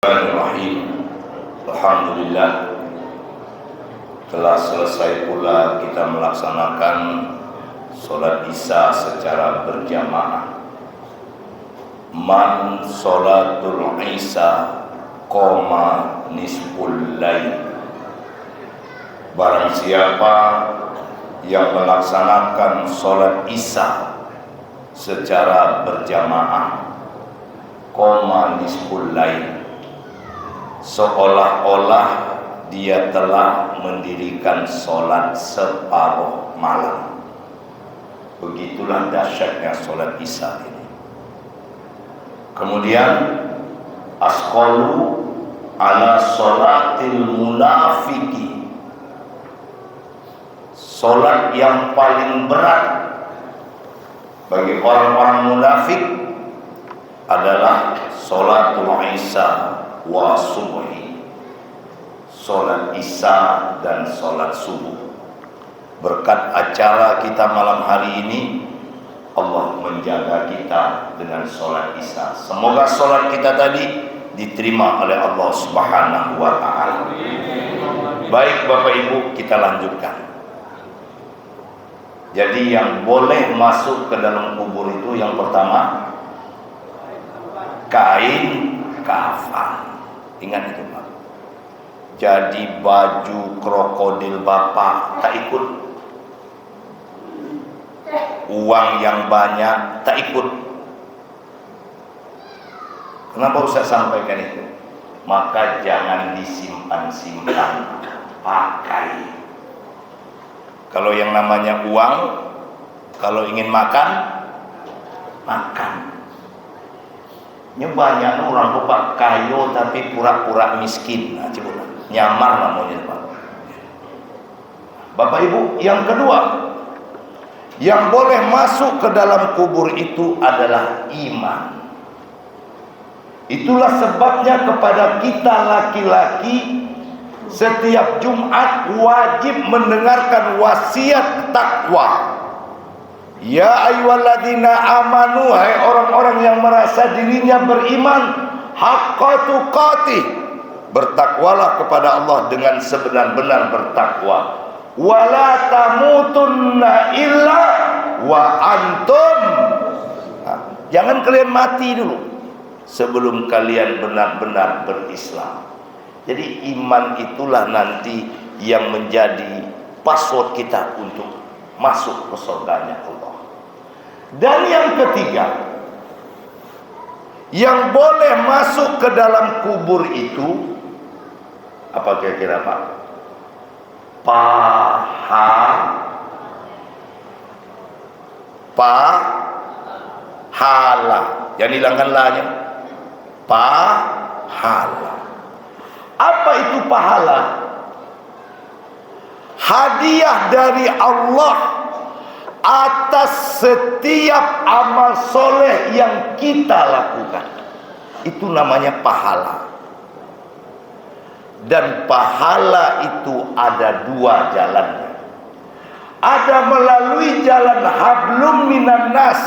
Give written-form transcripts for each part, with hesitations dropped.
Bismillahirrahmanirrahim. Alhamdulillah, telah selesai pula kita melaksanakan sholat isya secara berjamaah. Man sholatul isya qoma nisful lail. Barang siapa yang melaksanakan sholat isya secara berjamaah, qoma nisful lail, seolah-olah dia telah mendirikan sholat separuh malam. Begitulah dahsyatnya sholat isya ini. Kemudian asqalu ala sholatil munafiki, sholat yang paling berat bagi orang-orang munafik adalah sholatul isya wa subuhi, sholat isya dan sholat subuh. Berkat acara kita malam hari ini, Allah menjaga kita dengan sholat isya. Semoga sholat kita tadi diterima oleh Allah Subhanahu wa ta'ala. Baik Bapak Ibu, kita lanjutkan. Jadi yang boleh masuk ke dalam kubur itu yang pertama, kain kafan. Ingat itu Pak. Jadi baju krokodil Bapak tak ikut, uang yang banyak tak ikut. Kenapa Ustaz sampaikan itu? Maka jangan disimpan-simpan, pakai. Kalau yang namanya uang, kalau ingin makan, makan. Ini banyak orang lupa kayo tapi pura-pura miskin. Nah, coba nyamar namanya Pak. Bapak Ibu, yang kedua, yang boleh masuk ke dalam kubur itu adalah iman. Itulah sebabnya kepada kita laki-laki setiap Jumat wajib mendengarkan wasiat takwa. Ya ayyuhalladzina amanu, hai orang-orang yang merasa dirinya beriman, haqqa tuqatih, bertakwalah kepada Allah dengan sebenar-benar bertakwa. Wala tamutunna illa wa antum. Jangan kalian mati dulu sebelum kalian benar-benar berislam. Jadi iman itulah nanti yang menjadi password kita untuk masuk ke surganya Allah. Dan yang ketiga, yang boleh masuk ke dalam kubur itu apa kira-kira Pak? Pahala. Jangan hilangkan lahnya. Pahala. Apa itu pahala? Hadiah dari Allah atas setiap amal soleh yang kita lakukan. Itu namanya pahala. Dan pahala itu ada dua jalannya. Ada melalui jalan hablum minan nas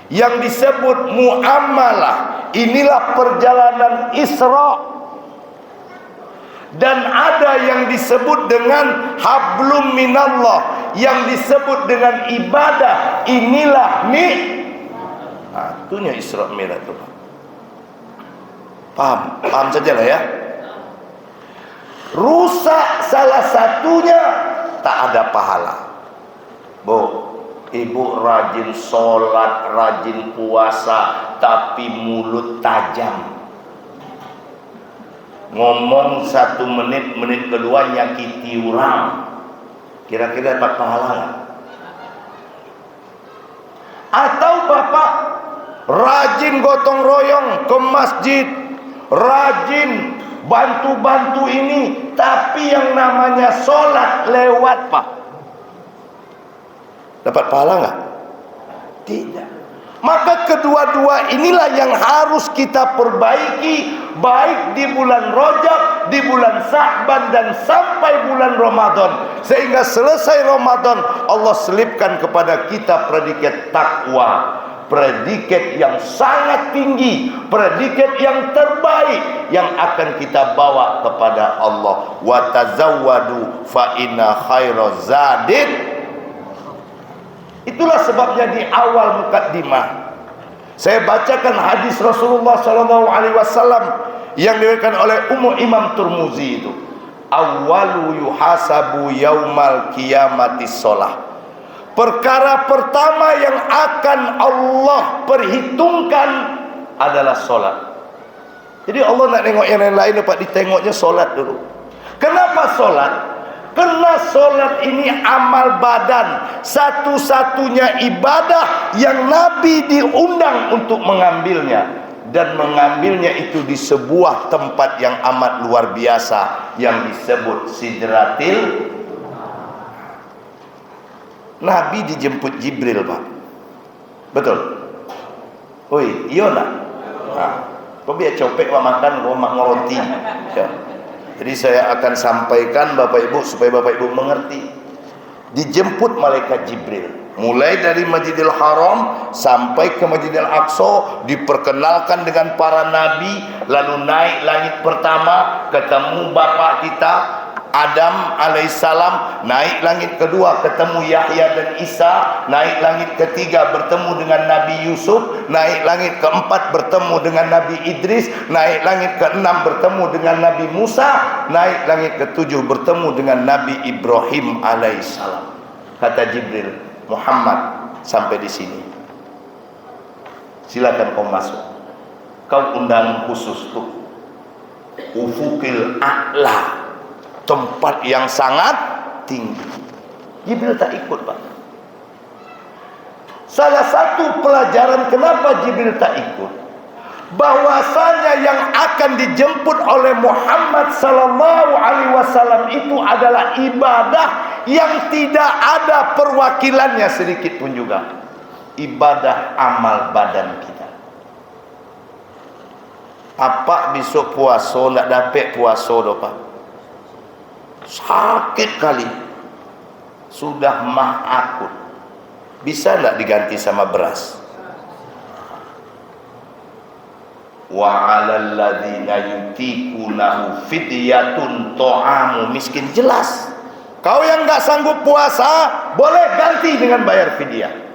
yang disebut muamalah. Inilah perjalanan Isra. Dan ada yang disebut dengan hablum minallah, yang disebut dengan ibadah. Inilah itunya Isra Mi'raj itu. Paham saja lah ya. Rusak salah satunya, tak ada pahala. Bu, ibu rajin sholat, rajin puasa, tapi mulut tajam. Ngomong 1 menit, menit kedua nyakiti orang. Kira-kira dapat pahala nggak? Atau Bapak rajin gotong royong ke masjid, rajin bantu-bantu ini, tapi yang namanya sholat lewat Pak, dapat pahala nggak? Tidak. Maka kedua-dua inilah yang harus kita perbaiki, baik di bulan Rajab, di bulan Sya'ban, dan sampai bulan Ramadan. Sehingga selesai Ramadan Allah selipkan kepada kita predikat takwa, predikat yang sangat tinggi, predikat yang terbaik, yang akan kita bawa kepada Allah. Wa tazawwadu fa inna khairaz zadid. Itulah sebabnya di awal mukaddimah saya bacakan hadis Rasulullah sallallahu alaihi wasallam yang diriwayatkan oleh Imam Tirmizi itu. Awwalu yuhasabu yaumal qiyamati shalah. Perkara pertama yang akan Allah perhitungkan adalah solat. Jadi Allah nak tengok yang lain dapat ditengoknya solat dulu. Kenapa solat? Karena solat ini amal badan, satu-satunya ibadah yang Nabi diundang untuk mengambilnya, dan mengambilnya itu di sebuah tempat yang amat luar biasa yang disebut Sidratil. Nabi dijemput Jibril, Pak. Betul? Oi, iya nak? Nah, kau biar copek wa makan, kau mak ngeroti. Ya. Jadi saya akan sampaikan Bapak Ibu supaya Bapak Ibu mengerti. Dijemput malaikat Jibril, mulai dari Masjidil Haram sampai ke Masjidil Aqsa, diperkenalkan dengan para nabi, lalu naik langit pertama, ketemu bapak kita Adam alaihissalam, naik langit kedua ketemu Yahya dan Isa, naik langit ketiga bertemu dengan Nabi Yusuf, naik langit keempat bertemu dengan Nabi Idris, naik langit keenam bertemu dengan Nabi Musa, naik langit ketujuh bertemu dengan Nabi Ibrahim alaihissalam. Kata Jibril, Muhammad sampai di sini, silakan kau masuk. Kau undangan khusus tuh, ufukil a'la, tempat yang sangat tinggi. Jibril tak ikut, Pak. Salah satu pelajaran kenapa Jibril tak ikut, bahwasanya yang akan dijemput oleh Muhammad sallallahu alaihi wasallam itu adalah ibadah yang tidak ada perwakilannya sedikit pun juga. Ibadah amal badan kita. Apa besok puasa nak dapat puasa doh, Pak? Sakit kali, sudah mah akut, bisa enggak diganti sama beras? Wa 'alal ladzina yutiqunahu fidyatun ta'amu miskin. Jelas, kau yang enggak sanggup puasa boleh ganti dengan bayar fidyah.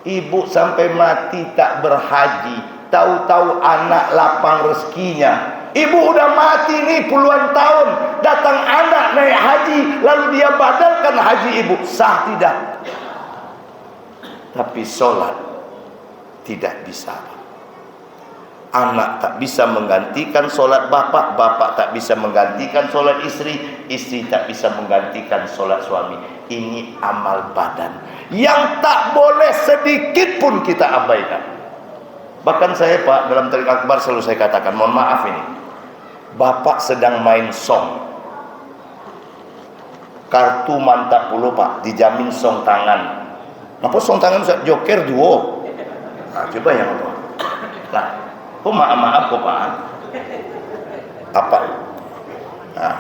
Ibu sampai mati tak berhaji, tahu-tahu anak lapang rezekinya. Ibu udah mati nih puluhan tahun, datang anak naik haji, lalu dia badalkan haji ibu. Sah tidak? Tapi sholat tidak bisa. Anak tak bisa menggantikan sholat bapak, bapak tak bisa menggantikan sholat istri, istri tak bisa menggantikan sholat suami. Ini amal badan yang tak boleh sedikit pun kita abaikan. Bahkan saya, Pak, dalam tarik akbar selalu saya katakan, mohon maaf ini, bapak sedang main song, kartu mantap puluh, Pak, dijamin song tangan. Apa song tangan bisa joker duo? Nah, coba yang apa? Nah, kok maaf kok, Pak? Apa? Nah,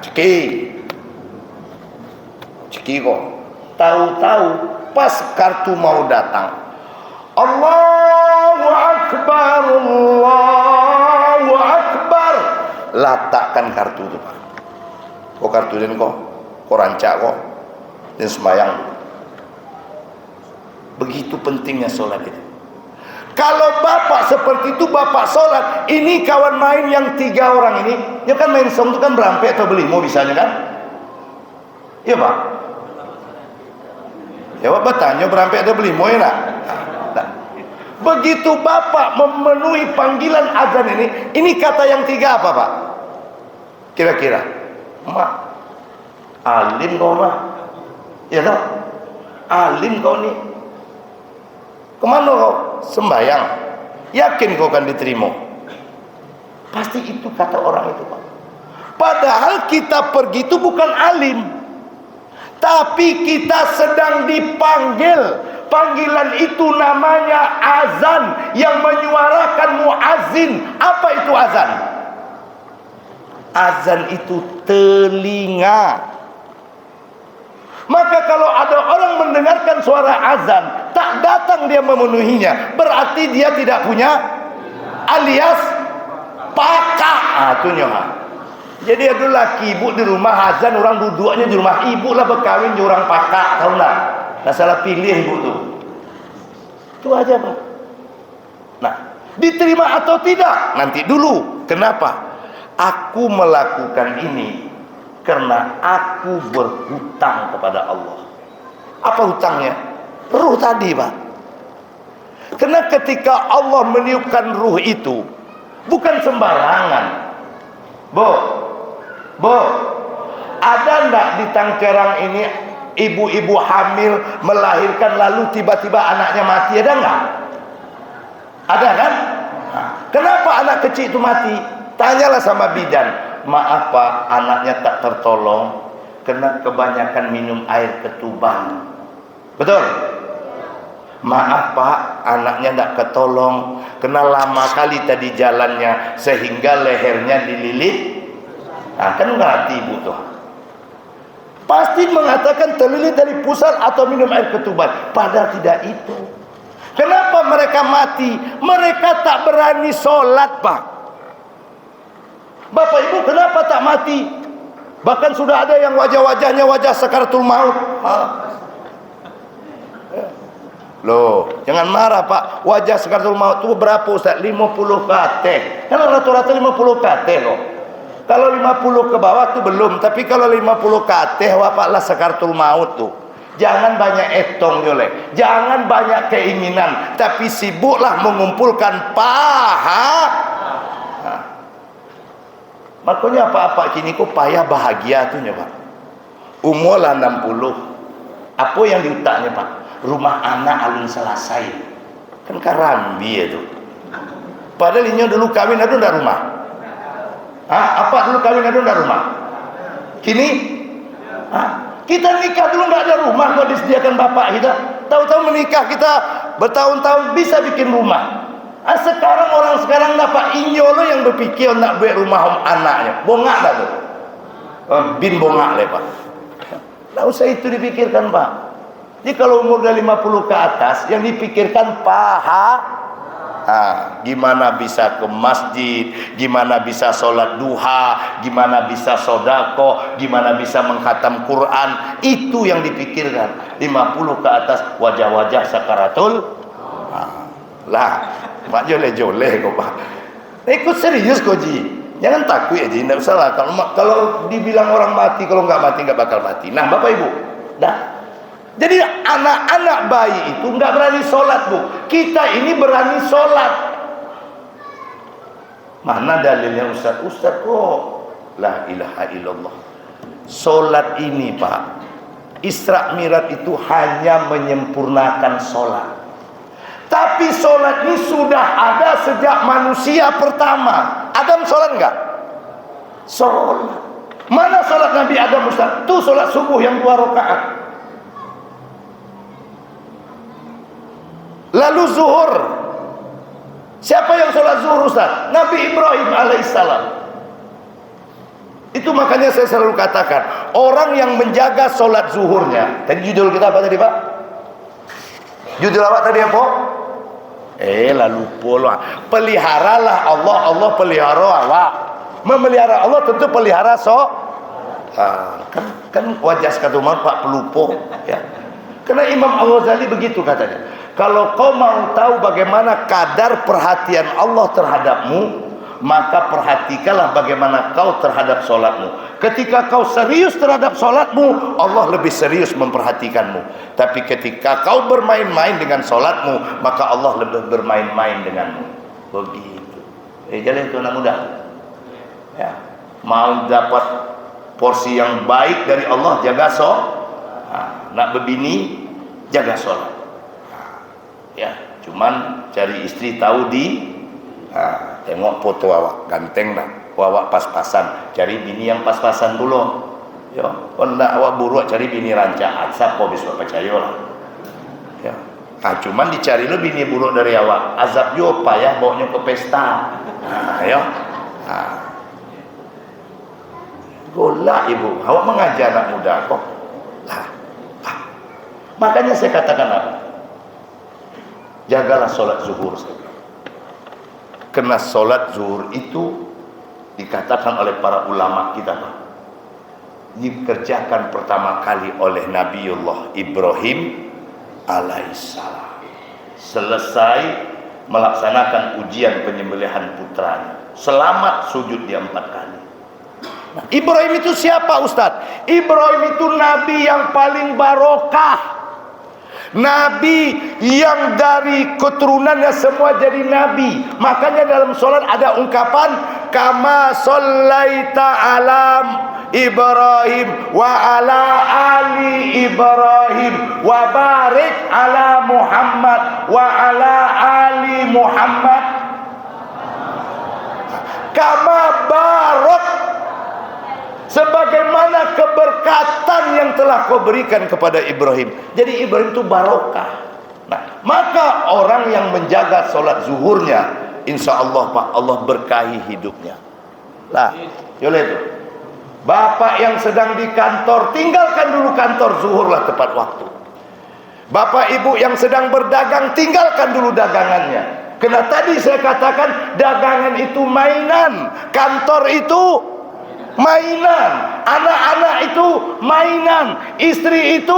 ceki kok. Tahu-tahu pas kartu mau datang, Allahu Akbar, Allahu Akbar, letakkan kartu itu, Pak. Kok kartu ini kok rancak kok dan sembahyang. Begitu pentingnya sholat itu. Kalau bapak seperti itu, bapak sholat, ini kawan main yang 3 orang ini, dia kan main song itu kan berampek atau beli, mau bisanya kan? Iya, Pak. Ya, Bapak tanya berampek atau beli, mau ya nak? Nah, begitu bapak memenuhi panggilan azan ini kata yang 3 apa, Pak? Kira-kira, mak, alim kau mah, ya tak? Alim kau nih, kemana kau? Sembayang, yakin kau akan diterima? Pasti itu kata orang itu, Pak. Padahal kita pergi itu bukan alim, tapi kita sedang dipanggil. Panggilan itu namanya azan yang menyuarakan muazzin. Apa itu azan? Azan itu telinga. Maka kalau ada orang mendengarkan suara azan, tak datang dia memenuhinya, berarti dia tidak punya alias pakak. Itu nyoha. Jadi ada laki ibu di rumah azan, orang duduknya di rumah ibu lah berkawin di orang pakak, tahu tak? Nah salah pilih ibu tu. Itu aja Pak. Nah, diterima atau tidak nanti dulu. Kenapa? Aku melakukan ini karena aku berhutang kepada Allah. Apa hutangnya? Ruh tadi Pak. Karena ketika Allah meniupkan ruh itu bukan sembarangan. Bo, ada enggak di Tangkerang ini ibu-ibu hamil melahirkan lalu tiba-tiba anaknya mati? Ada enggak? Ada kan? Nah, kenapa anak kecil itu mati? Tanyalah sama bidan. Maaf Pak, anaknya tak tertolong karena kebanyakan minum air ketuban. Betul? Maaf Pak, anaknya tak ketolong karena lama kali tadi jalannya sehingga lehernya dililit. Nah, kan ngerti ibu tuh. Pasti mengatakan terlilit dari pusat atau minum air ketuban. Padahal tidak itu. Kenapa mereka mati? Mereka tak berani sholat Pak. Bapak Ibu kenapa tak mati? Bahkan sudah ada yang wajah-wajahnya wajah sakaratul maut. Loh, jangan marah Pak. Wajah sakaratul maut itu berapa Ustaz? 50 kateh. Kan rata-rata 50 kateh loh. Kalau 50 ke bawah tuh belum, tapi kalau 50 ke atas wapaklah sakaratul maut tuh. Jangan banyak etong yole, jangan banyak keinginan, tapi sibuklah mengumpulkan paha. Nah. Makanya apa-apa kini kok payah bahagia tuh Pak. Umur lah 60. Apa yang diutaknya Pak? Rumah anak alun selesai. Kan karambi itu. Padahal ini dulu kawin ada ndak rumah. Apa dulu kawin ada ndak rumah? Kini? Kita nikah dulu nggak ada rumah kok disediakan bapak kita. Tahu-tahu menikah kita bertahun-tahun bisa bikin rumah. Sekarang orang sekarang dapat inyolo yang berpikir nak buat rumah anaknya. Bongak dah tu. Bin bongak le Pak. Tak usah itu dipikirkan Pak. Jadi kalau umur dari 50 ke atas yang dipikirkan paha. Gimana bisa ke masjid, gimana bisa sholat duha, gimana bisa sodako, gimana bisa menghatam Quran. Itu yang dipikirkan. 50 ke atas wajah-wajah sakaratul lah. Pak joleh-joleh kok Pak. Ikut serius kok Ji. Jangan takut ya Ji, tidak usah lah. Kalau dibilang orang mati, kalau nggak mati nggak bakal mati. Nah Bapak Ibu, dah. Jadi anak-anak bayi itu nggak berani sholat Bu. Kita ini berani sholat. Mana dalilnya Ustaz? Ustaz kok la ilaha illallah. Sholat ini Pak, Isra Mi'raj itu hanya menyempurnakan sholat. Tapi sholat ini sudah ada sejak manusia pertama. Adam sholat enggak? Sholat. Mana sholat Nabi Adam Ustaz? Itu sholat subuh yang 2 rakaat. Lalu zuhur. Siapa yang sholat zuhur Ustaz? Nabi Ibrahim alaihissalam. Itu makanya saya selalu katakan, orang yang menjaga sholat zuhurnya. Tadi judul kita apa tadi Pak? Judul apa tadi apa? Lalu pola. Peliharalah Allah, Allah pelihara awak. Memelihara Allah tentu pelihara kan wajah sekatu maut Pak pelupo ya. Karena Imam Al-Ghazali begitu katanya. Kalau kau mau tahu bagaimana kadar perhatian Allah terhadapmu, maka perhatikanlah bagaimana kau terhadap sholatmu. Ketika kau serius terhadap sholatmu, Allah lebih serius memperhatikanmu. Tapi ketika kau bermain-main dengan sholatmu, maka Allah lebih bermain-main denganmu. Begitu. Jadi itu anak muda ya, mau dapat porsi yang baik dari Allah, jaga nak berbini, jaga sholat ya. Cuman cari istri tahu tengok foto awak ganteng nak, awak pas-pasan, cari bini yang pas-pasan dulu ya. Kalau awak buruk cari bini rancak, siapa bisa percaya lah ya. Cuman dicari lo bini buruk dari awak, azab yo payah bawanya ke pesta ya. Golak ibu, awak mengajar anak muda kok makanya saya katakan apa? Jagalah sholat zuhur. Karena sholat zuhur itu dikatakan oleh para ulama kita, Pak, dikerjakan pertama kali oleh Nabiullah Ibrahim alaihissalam. Selesai melaksanakan ujian penyembelihan putranya, selamat sujud dia 4 kali. Nah, Ibrahim itu siapa, Ustadz? Ibrahim itu nabi yang paling barokah, nabi yang dari keturunannya semua jadi nabi. Makanya dalam sholat ada ungkapan kama shallaita alam Ibrahim wa ala ali Ibrahim wa barik ala Muhammad wa ala ali Muhammad kama barak, sebagaimana keberkatan yang telah kau berikan kepada Ibrahim. Jadi Ibrahim itu barokah. Nah, maka orang yang menjaga sholat zuhurnya, insya Allah, Pak, Allah berkahi hidupnya. Lah, yole itu. Bapak yang sedang di kantor, tinggalkan dulu kantor, zuhurlah tepat waktu. Bapak ibu yang sedang berdagang, tinggalkan dulu dagangannya. Karena tadi saya katakan dagangan itu mainan, kantor itu mainan, anak-anak itu mainan, istri itu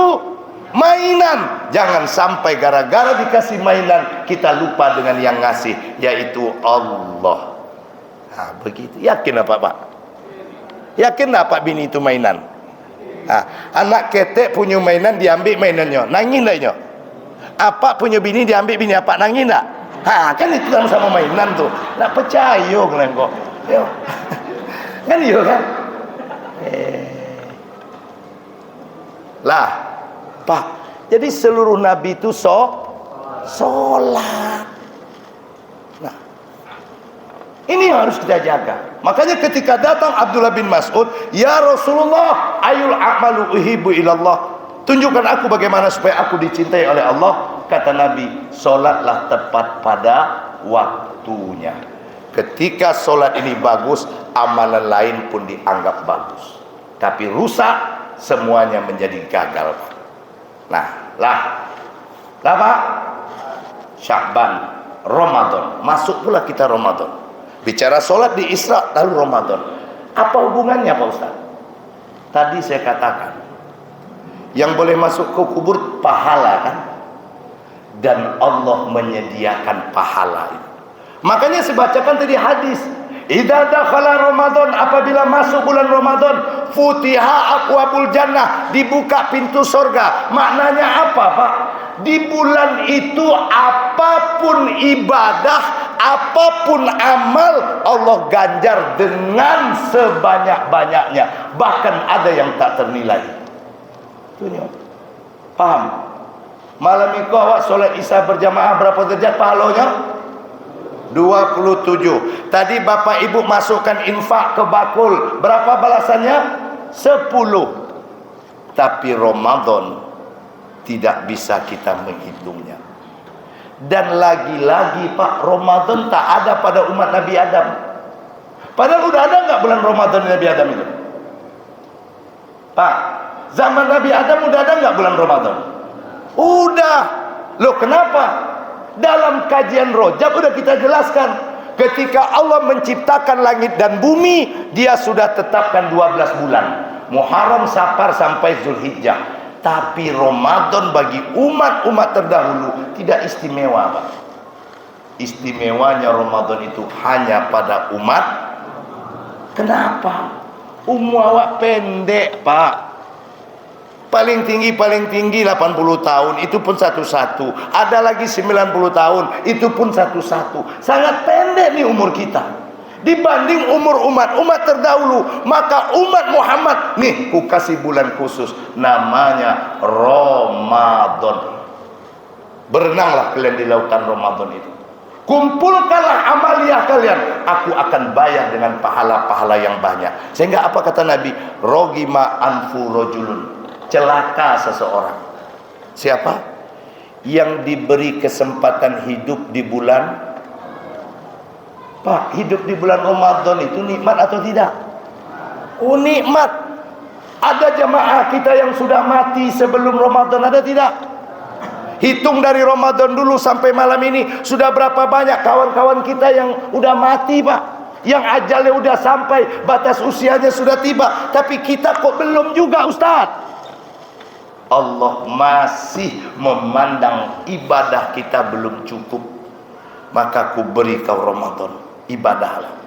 mainan. Jangan sampai gara-gara dikasih mainan kita lupa dengan yang ngasih, yaitu Allah. Nah, begitu. Yakin apa, Pak? Yakin tak Pak bini itu mainan? Nah, anak ketek punya mainan diambil mainannya, nangis tak nyo? Apa punya bini diambil bini apa, nangis tak? Ha, kan itu sama mainan tuh. Nak percaya kalian kok. Kan iya kan? Lah, Pak, jadi seluruh nabi itu sholat. Nah, ini yang harus kita jaga. Makanya ketika datang Abdullah bin Mas'ud, ya Rasulullah, ayul a'malu uhibbu ilallah, tunjukkan aku bagaimana supaya aku dicintai oleh Allah. Kata Nabi, sholatlah tepat pada waktunya. Ketika sholat ini bagus, amalan lain pun dianggap bagus. Tapi rusak, semuanya menjadi gagal. Nah, lah Pak, Sya'ban, Ramadan, masuk pula kita Ramadan. Bicara sholat di Isra, lalu Ramadan. Apa hubungannya, Pak Ustaz? Tadi saya katakan, yang boleh masuk ke kubur pahala kan? Dan Allah menyediakan pahala itu. Makanya saya bacakan tadi hadis, idza dakhala Ramadan, apabila masuk bulan Ramadan, futiha abwabul jannah, dibuka pintu surga. Maknanya apa, Pak? Di bulan itu apapun ibadah, apapun amal, Allah ganjar dengan sebanyak-banyaknya. Bahkan ada yang tak ternilai. Paham? Malam itu awak solat Isya berjamaah berapa derajat pahalanya? 27. Tadi bapak ibu masukkan infak ke bakul, berapa balasannya? 10. Tapi Ramadan tidak bisa kita menghitungnya. Dan lagi-lagi, Pak, Ramadan tak ada pada umat Nabi Adam. Padahal udah ada nggak bulan Ramadan Nabi Adam itu? Pak, zaman Nabi Adam udah ada nggak bulan Ramadan? Udah. Loh, kenapa? Dalam kajian Rojab udah kita jelaskan, ketika Allah menciptakan langit dan bumi, dia sudah tetapkan 12 bulan, Muharram, Safar sampai Zulhijjah. Tapi Ramadan bagi umat-umat terdahulu tidak istimewa, Pak. Istimewanya Ramadan itu hanya pada umat. Kenapa? Umur awak pendek, Pak. Paling tinggi 80 tahun, itu pun satu-satu. Ada lagi 90 tahun, itu pun satu-satu. Sangat pendek nih umur kita dibanding umur umat terdahulu. Maka umat Muhammad nih, ku kasih bulan khusus, namanya Ramadan. Berenanglah kalian di lautan Ramadan itu, kumpulkanlah amaliah kalian, aku akan bayar dengan pahala-pahala yang banyak. Sehingga apa kata Nabi? Rogima anfu rojulun, celaka seseorang. Siapa? Yang diberi kesempatan hidup di bulan, Pak, hidup di bulan Ramadan itu nikmat atau tidak? Oh, nikmat. Ada jamaah kita yang sudah mati sebelum Ramadan, ada tidak? Hitung dari Ramadan dulu sampai malam ini, sudah berapa banyak kawan-kawan kita yang udah mati, Pak, yang ajalnya udah sampai, batas usianya sudah tiba, tapi kita kok belum juga, Ustaz. Allah masih memandang ibadah kita belum cukup, maka ku beri kau Ramadan, ibadahlah.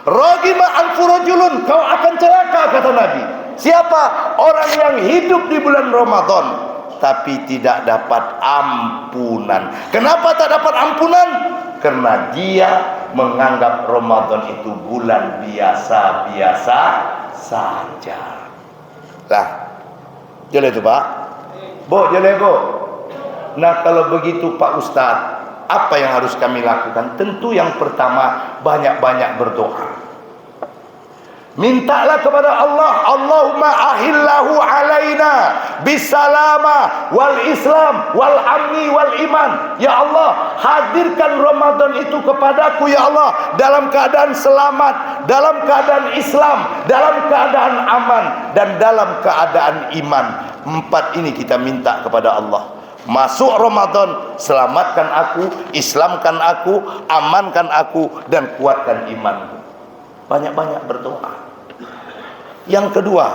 Ragima anfurajulun, kau akan celaka, kata Nabi. Siapa? Orang yang hidup di bulan Ramadan tapi tidak dapat ampunan. Kenapa tak dapat ampunan? Karena dia menganggap Ramadan itu bulan biasa-biasa saja. Lah, boleh itu, Pak? Boleh, Bu. Nah, kalau begitu Pak Ustadz, apa yang harus kami lakukan? Tentu yang pertama, banyak-banyak berdoa. Mintalah kepada Allah, Allahumma ahillahu alaina bisalama wal islam wal amni wal iman. Ya Allah, hadirkan Ramadan itu kepadaku, ya Allah, dalam keadaan selamat, dalam keadaan Islam, dalam keadaan aman, dan dalam keadaan iman. 4 ini kita minta kepada Allah. Masuk Ramadan, selamatkan aku, Islamkan aku, amankan aku, dan kuatkan imanku. Banyak-banyak berdoa. Yang kedua,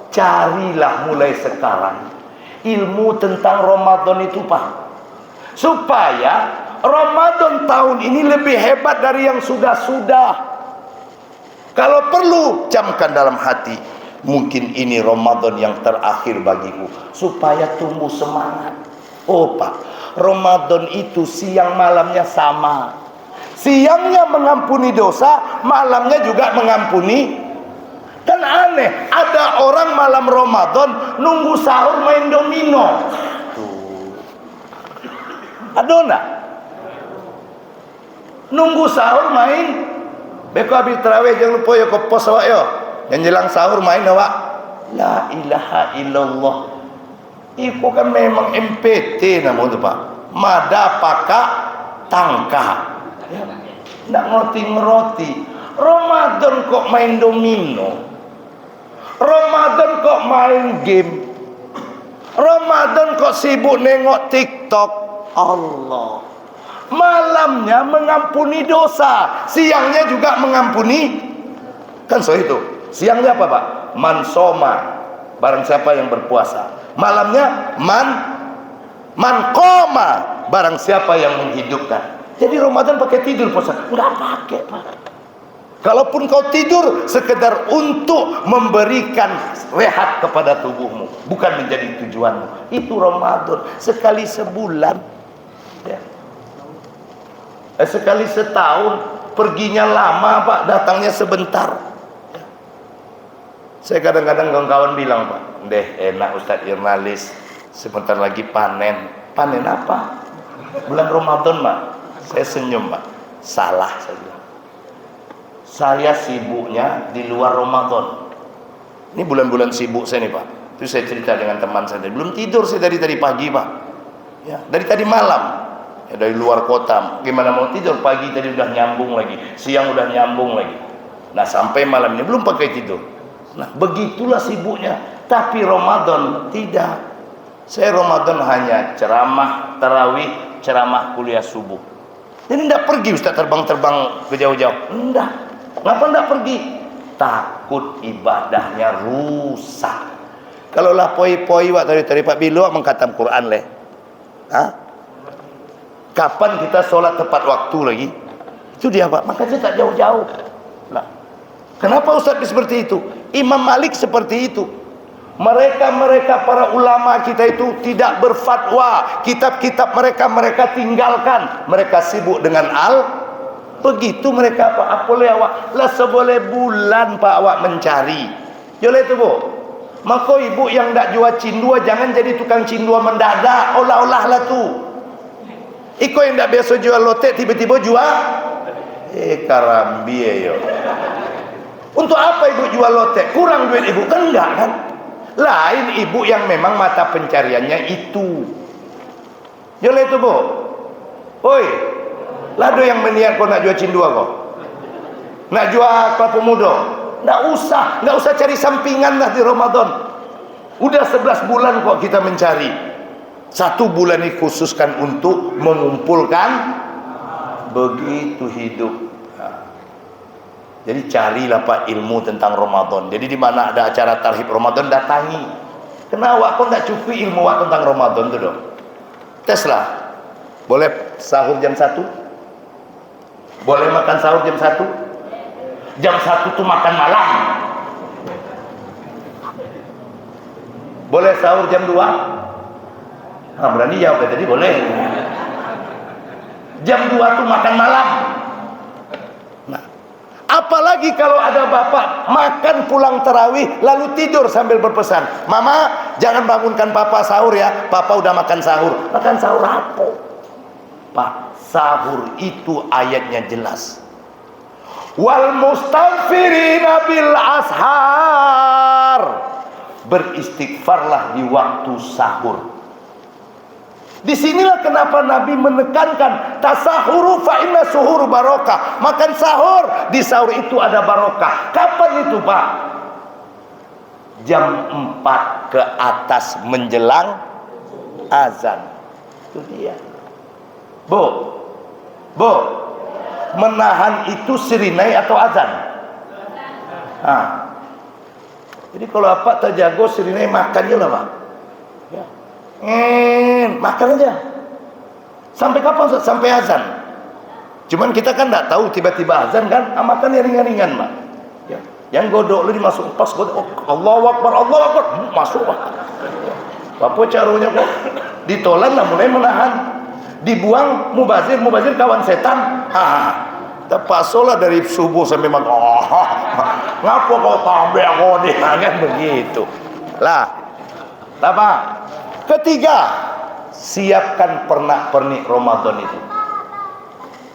carilah mulai sekarang ilmu tentang Ramadan itu, Pak, supaya Ramadan tahun ini lebih hebat dari yang sudah-sudah. Kalau perlu, camkan dalam hati, mungkin ini Ramadan yang terakhir bagiku, supaya tumbuh semangat. Oh, Pak, Ramadan itu siang malamnya sama. Siangnya mengampuni dosa, malamnya juga mengampuni. Kan aneh, ada orang malam Ramadan nunggu sahur main domino. Ada enggak? Nunggu sahur main. Beko habis tarawih jangan lupa ya ke pos awak yo. Yang jelang sahur main awak. La ilaha illallah. Iku kan memang MPT nama itu, Pak. Mada pakak tangka. Ya. Nggak ngerti-ngerti. Ramadan kok main domino. Ramadan kok main game. Ramadan kok sibuk nengok TikTok. Allah. Malamnya mengampuni dosa, siangnya juga mengampuni. Kan so itu. Siangnya apa, Pak? Man soma, barang siapa yang berpuasa. Malamnya man koma, barang siapa yang menghidupkan. Jadi Ramadan pakai tidur puasa? Enggak pakai, Pak. Kalaupun kau tidur sekedar untuk memberikan rehat kepada tubuhmu, bukan menjadi tujuanmu. Itu Ramadan, sekali sebulan, ya. Sekali setahun, perginya lama, Pak, datangnya sebentar. Ya. Saya kadang-kadang kawan-kawan bilang, Pak, deh enak Ustadz Irnalis, sebentar lagi panen. Panen apa? Bulan Ramadan, Pak. Saya senyum, Pak. Salah saja. Saya sibuknya di luar Ramadan. Ini bulan-bulan sibuk saya nih, Pak. Itu saya cerita dengan teman saya. Belum tidur saya dari tadi pagi, Pak. Ya, dari tadi malam. Ya, dari luar kota. Gimana mau tidur? Pagi tadi udah nyambung lagi. Siang udah nyambung lagi. Nah, sampai malam ini belum pakai tidur. Nah, begitulah sibuknya. Tapi Ramadan tidak. Saya Ramadan hanya ceramah tarawih, ceramah kuliah subuh. Jadi tidak pergi Ustaz terbang-terbang ke jauh-jauh. Enggak. Kenapa enggak pergi? Takut ibadahnya rusak. Kalau lah poi-poi wak tadi Pak Bilo mengkatam Quran leh. Hah? Kapan kita sholat tepat waktu lagi? Itu dia, Pak. Makanya tak jauh-jauh. Nah, kenapa Ustaz seperti itu? Imam Malik seperti itu. Mereka para ulama kita itu tidak berfatwa. Kitab-kitab mereka tinggalkan. Mereka sibuk dengan begitu mereka, Pak. Boleh awak lah seboleh bulan, Pak, awak mencari. Boleh itu, Bu. Maka ibu yang tak jual cindua jangan jadi tukang cindua mendadak. Olah-olah lah tu. Iko yang tak biasa jual lotek tiba-tiba jual karambi yo. Untuk apa ibu jual lotek? Kurang duit ibu kan? Enggak kan? Lain ibu yang memang mata pencariannya itu. Boleh itu, Bu. Oi, lado yang meniat kau nak jual cindua kau, nak jual kelapa muda, nggak usah cari sampingan lah di Ramadan. Udah 11 bulan kok kita mencari. 1 bulan dikhususkan untuk mengumpulkan. Begitu hidup. Jadi carilah Pak ilmu tentang Ramadan. Jadi di mana ada acara tarhib Ramadan, datangi. Kenapa kok nggak cukup ilmu tentang Ramadan itu dong? Teslah. Boleh sahur jam 1? Boleh makan sahur jam 1? Jam 1 tuh makan malam. Boleh sahur jam 2? Berani jawab tadi boleh. Jam 2 tuh makan malam. Nah, apalagi kalau ada bapak makan pulang tarawih lalu tidur sambil berpesan, "Mama, jangan bangunkan papa sahur ya. Papa udah makan sahur." Makan sahur apa? Pak, sahur itu ayatnya jelas. Wal mustaghfirina bil ashar. Beristighfarlah di waktu sahur. Disinilah kenapa Nabi menekankan tasahuru fa inna suhur barokah. Makan sahur, di sahur itu ada barokah. Kapan itu Pak? Jam 4 ke atas menjelang azan. Itu dia. Bu, menahan itu sirinai atau azan? Jadi kalau apa tak jago sirinai makan je lah Pak. Ya. Makan aja. Sampai kapan Ustaz? Sampai azan. Cuman kita kan tak tahu tiba-tiba azan kan, makan yang ringan-ringan Pak. Ya. Yang godok lu dimasuk pas godok, Allahu Akbar, masuk Pak. Apa caranya kok? Ditolan lah mulai menahan. Dibuang mubazir kawan setan. Terpasolah dari subuh sampai malam. Ngapa kau tambah kau dia kan begitu. Lah. Apa? Ketiga, siapkan pernak-pernik Ramadan itu.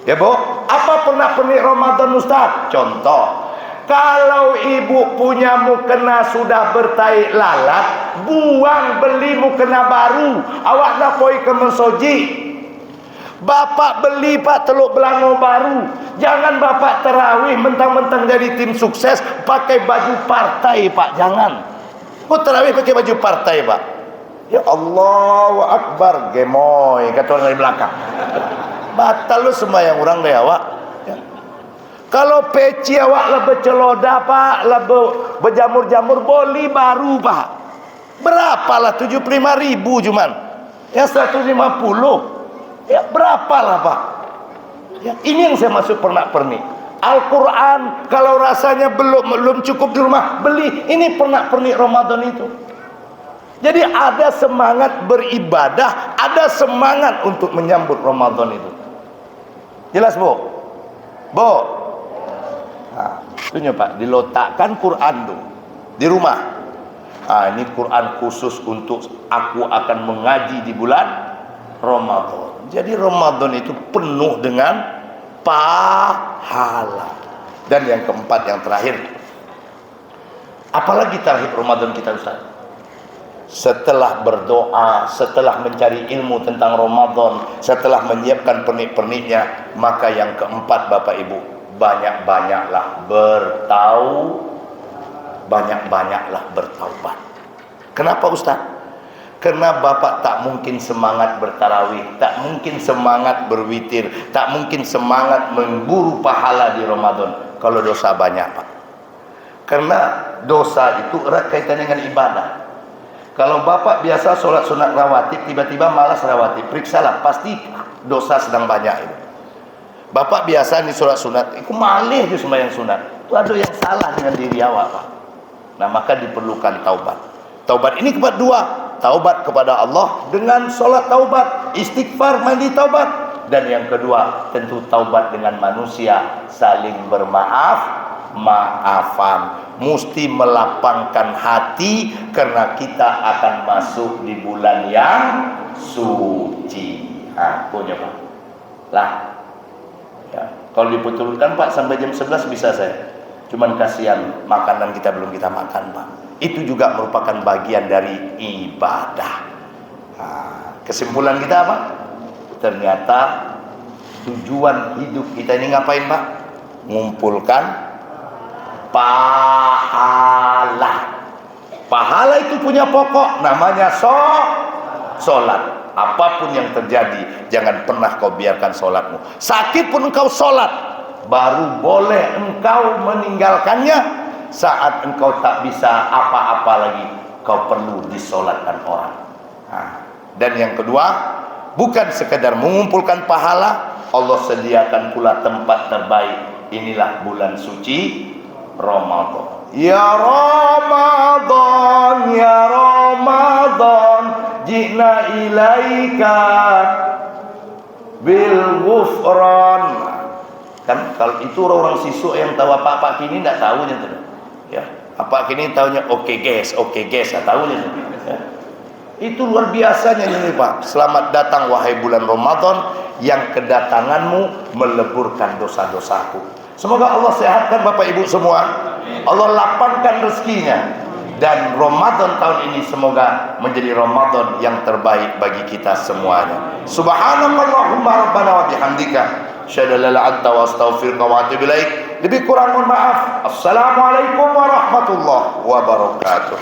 Ya Bu, apa pernak-pernik Ramadan Ustaz? Contoh, kalau ibu punya mukena sudah bertai lalat, buang beli mukena baru. Awak nak pergi ke mensoji. Bapak beli Pak teluk belango baru. Jangan bapak terawih mentang-mentang jadi tim sukses pakai baju partai Pak, jangan. Kau terawih pakai baju partai Pak. Ya Allahu Akbar, gemoy kata orang dari belakang. Batal lu sembahyang orang deh awak. Ya. Kalau peci awak lebih celoda Pak, lebih berjamur-jamur boli baru Pak. Berapalah 75.000 cuman. Yang 150. Ya berapalah Pak. Ya, ini yang saya maksud pernak-pernik. Al-Quran kalau rasanya belum cukup di rumah, beli. Ini pernak-pernik Ramadan itu. Jadi ada semangat beribadah, ada semangat untuk menyambut Ramadan itu. Jelas Bu? Itunya Pak, diletakkan Quran tuh di rumah. Ini Quran khusus untuk aku akan mengaji di bulan Ramadan. Jadi Ramadan itu penuh dengan pahala. Dan yang keempat, yang terakhir, apalagi tarhib Ramadan kita Ustaz? Setelah berdoa, setelah mencari ilmu tentang Ramadan, setelah menyiapkan pernik-perniknya, maka yang keempat Bapak Ibu, banyak-banyaklah bertaubat. Kenapa Ustaz? Karena Bapak tak mungkin semangat bertarawih, tak mungkin semangat berwitir, tak mungkin semangat memburu pahala di Ramadan kalau dosa banyak Pak. Karena dosa itu erat kaitannya dengan ibadah. Kalau Bapak biasa sholat sunat rawatib, tiba-tiba malas rawatib, periksalah, pasti dosa sedang banyak itu. Bapak biasa nih sholat sunat, aku malih di sembahyang sunat, itu ada yang salah dengan diri awak Pak. Nah maka diperlukan taubat. Taubat ini kepada dua, taubat kepada Allah dengan sholat taubat, istighfar mandi taubat, dan yang kedua tentu taubat dengan manusia, saling maafan, mesti melapangkan hati karena kita akan masuk di bulan yang suci. Punya Pak. Lah, ya, kalau dibetulkan Pak sampai jam 11 bisa saya. Cuman kasihan makanan kita belum kita makan Pak. Itu juga merupakan bagian dari ibadah. Kesimpulan kita apa? Ternyata tujuan hidup kita ini ngapain Pak? Mengumpulkan pahala. Pahala itu punya pokok, namanya sholat. apapun yang terjadi, jangan pernah kau biarkan sholatmu. Sakit pun engkau sholat, baru boleh engkau meninggalkannya saat engkau tak bisa apa-apa lagi, kau perlu disolatkan orang. Dan yang kedua, bukan sekedar mengumpulkan pahala, Allah sediakan pula tempat terbaik. Inilah bulan suci Ramadan. Ya Ramadan, ya Ramadan, jina ilaika bil ghufran. Kan kalau itu orang siswa yang tahu apa-apa kini tidak tahunya tuh. Ya, apa kini tahunya oke guys, tak tahunya. Ya. Itu luar biasanya ini Pak. Selamat datang wahai bulan Ramadan yang kedatanganmu meleburkan dosa-dosaku. Semoga Allah sehatkan Bapak Ibu semua. Allah lapangkan rezekinya. Dan Ramadan tahun ini semoga menjadi Ramadan yang terbaik bagi kita semuanya. Subhanallahumma rabbana wa bihamdika asyhadu an la ilaha illa anta wa astaghfiruka wa atubu ilaik. Lebih kurang mohon maaf. Assalamualaikum warahmatullahi wabarakatuh.